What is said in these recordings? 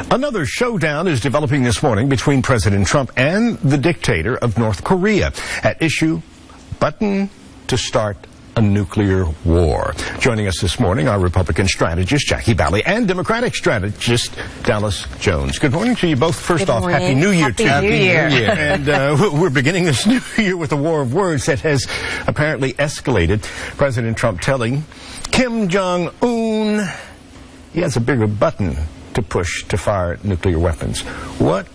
Another showdown is developing this morning between President Trump and the dictator of North Korea. At issue, button to start a nuclear war. Joining us this morning are Republican strategist Jackie Valley and Democratic strategist Dallas Jones. Good morning to you both. First off, Happy New Year to you. Happy New Year. And we're beginning this new year with a war of words that has apparently escalated. President Trump telling Kim Jong-un he has a bigger button to push to fire nuclear weapons. What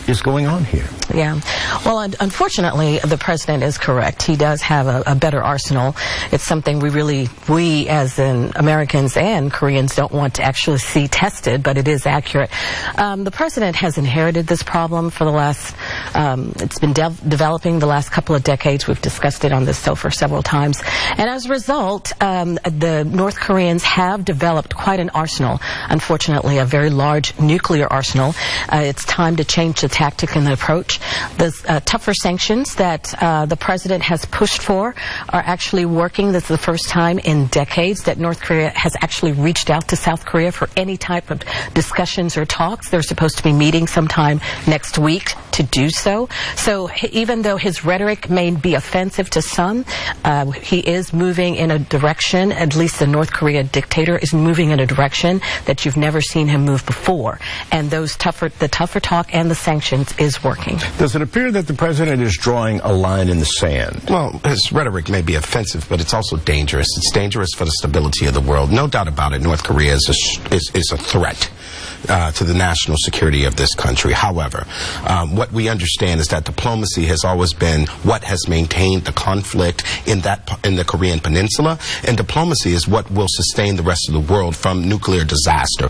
is going on here? Yeah. Well, unfortunately, the president is correct. He does have a better arsenal. It's something we as in Americans and Koreans don't want to actually see tested, but it is accurate. The president has inherited this problem for the last, it's been developing the last couple of decades. We've discussed it on this sofa several times. And as a result, the North Koreans have developed quite an arsenal. Unfortunately, a very large nuclear arsenal. It's time to change the tactic and the approach. The tougher sanctions that the president has pushed for are actually working. This is the first time in decades that North Korea has actually reached out to South Korea for any type of discussions or talks. They're supposed to be meeting sometime next week to do so. So even though his rhetoric may be offensive to some, he is moving in a direction, at least the North Korea dictator is moving in a direction that you've never seen him move before. And the tougher talk and the sanctions is working. Does it appear that the president is drawing a line in the sand? Well, his rhetoric may be offensive, but it's also dangerous. It's dangerous for the stability of the world. No doubt about it, North Korea is a threat to the national security of this country. However, what we understand is that diplomacy has always been what has maintained the conflict in the Korean Peninsula, and diplomacy is what will sustain the rest of the world from nuclear disaster.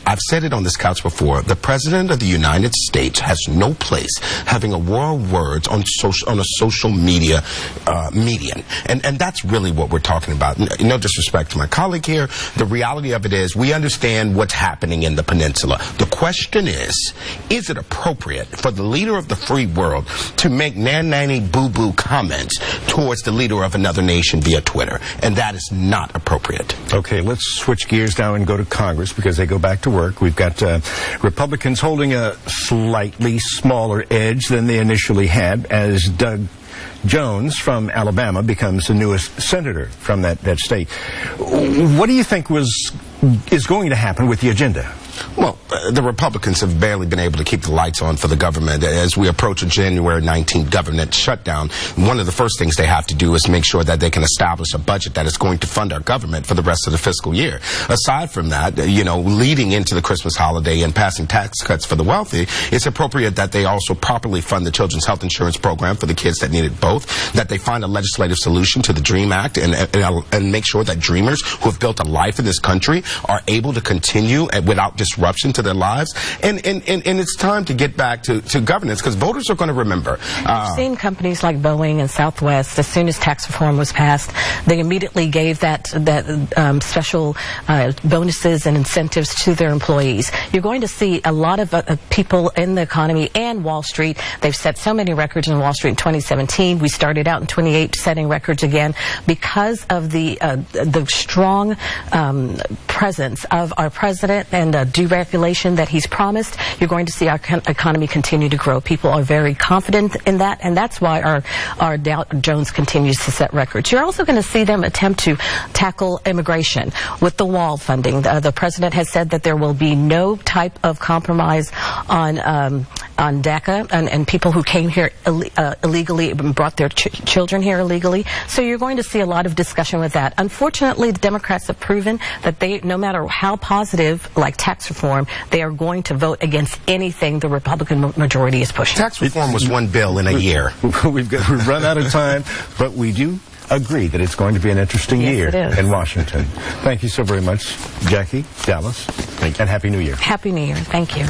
I've said it on this couch before. The President of the United States has no place having a war of words on a social media median, and that's really what we're talking about. No disrespect to my colleague here. The reality of it is we understand what's happening in the peninsula. The question is it appropriate for the leader of the free world to make nanny boo-boo comments towards the leader of another nation via Twitter? And that is not appropriate. Okay, let's switch gears now and go to Congress because they go back to work. We've got Republicans holding a slightly smaller edge than they initially had as Doug Jones from Alabama becomes the newest senator from that state. What do you think is going to happen with the agenda? Well, the Republicans have barely been able to keep the lights on for the government. As we approach a January 19th government shutdown, one of the first things they have to do is make sure that they can establish a budget that is going to fund our government for the rest of the fiscal year. Aside from that, leading into the Christmas holiday and passing tax cuts for the wealthy, it's appropriate that they also properly fund the children's health insurance program for the kids that need it both, that they find a legislative solution to the DREAM Act and make sure that dreamers who have built a life in this country are able to continue without disruption to their lives, and it's time to get back to governance because voters are going to remember. We've seen companies like Boeing and Southwest, as soon as tax reform was passed, they immediately gave that special bonuses and incentives to their employees. You're going to see a lot of people in the economy and Wall Street. They've set so many records in Wall Street in 2017. We started out in 28 setting records again because of the strong presence of our president and deregulation that he's promised. You're going to see our economy continue to grow. People are very confident in that, and that's why our Dow Jones continues to set records. You're also going to see them attempt to tackle immigration with the wall funding. The president has said that there will be no type of compromise on DACA and people who came here illegally and brought their children here illegally. So you're going to see a lot of discussion with that. Unfortunately, the Democrats have proven that no matter how positive, like tax reform, they are going to vote against anything the Republican majority is pushing. Tax reform was one bill in a year. We've run out of time, but we do agree that it's going to be an interesting year in Washington. Thank you so very much, Jackie, Dallas, and Happy New Year. Happy New Year. Thank you.